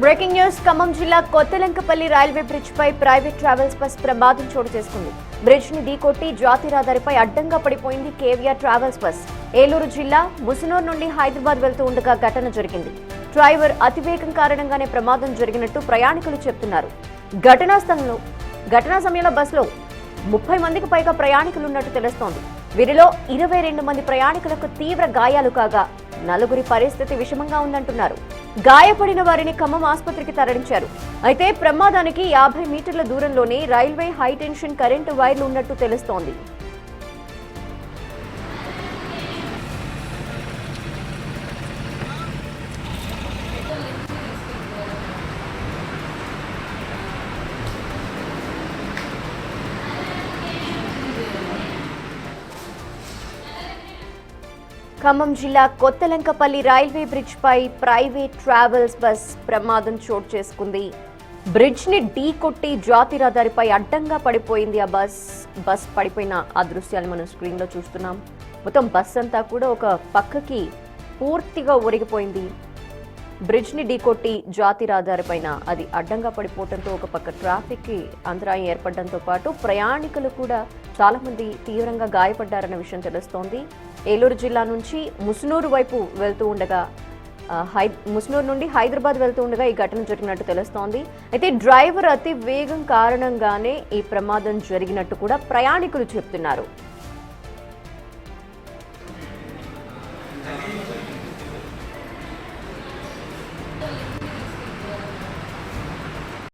Breaking news Khammam జిల్లా Kothalankapalli railway bridge పై private travels bus ప్రమాదం చోటు చేసుకుంది. బ్రిడ్జ్ ని ఢీకొట్టి జాతీయ రహదారిపై అడ్డంగా పడిపోయింది కేవీఆర్ ట్రావెల్స్ బస్. ఏలూరు జిల్లా ముసునూరు నుండి హైదరాబాద్ వెళ్తూ ఉండగా ఘటన జరిగింది. డ్రైవర్ అతివేగం కారణంగానే ప్రమాదం జరిగినట్టు ప్రయాణికులు చెబుతున్నారు. ఘటనా సమయంలో బస్సులో 30 మందికి పైగా ప్రయాణికులున్నట్టు తెలుస్తోంది. వీరిలో 22 మంది ప్రయాణికులకు తీవ్ర గాయాలు కాగా 4 పరిస్థితి విషమంగా ఉందంటున్నారు. గాయపడిన వారిని ఖమ్మం ఆసుపత్రికి తరలించారు. అయితే ప్రమాదానికి 50 మీటర్ల దూరంలోనే రైల్వే హైటెన్షన్ కరెంటు వైర్లు ఉన్నట్టు తెలుస్తోంది. ఖమ్మం జిల్లా కొత్తలంకపల్లి రైల్వే బ్రిడ్జ్ పై ప్రైవేట్ ట్రావెల్స్ బస్ ప్రమాదం చోటు చేసుకుంది. బ్రిడ్జ్ ని ఢీకొట్టి జాతీయ రహదారిపై అడ్డంగా పడిపోయింది. ఆ బస్ పడిపోయిన ఆ దృశ్యాలు మనం స్క్రీన్ లో చూస్తున్నాం. మొత్తం బస్ అంతా కూడా ఒక పక్కకి పూర్తిగా ఒరిగిపోయింది. బ్రిడ్జ్ ని ఢీకొట్టి జాతీయ రహదారిపైన అది అడ్డంగా పడిపోవడంతో ఒక పక్క ట్రాఫిక్ కి అంతరాయం ఏర్పడడంతో పాటు ప్రయాణికులు కూడా చాలా మంది తీవ్రంగా గాయపడ్డారన్న విషయం తెలుస్తోంది. ఏలూరు జిల్లా నుంచి ముసునూరు వైపు వెళ్తూ ఉండగా ముసునూరు నుండి హైదరాబాద్ వెళ్తూ ఉండగా ఈ ఘటన జరిగినట్టు తెలుస్తోంది. అయితే డ్రైవర్ అతి వేగం కారణంగానే ఈ ప్రమాదం జరిగినట్టు కూడా ప్రయాణికులు చెప్తున్నారు.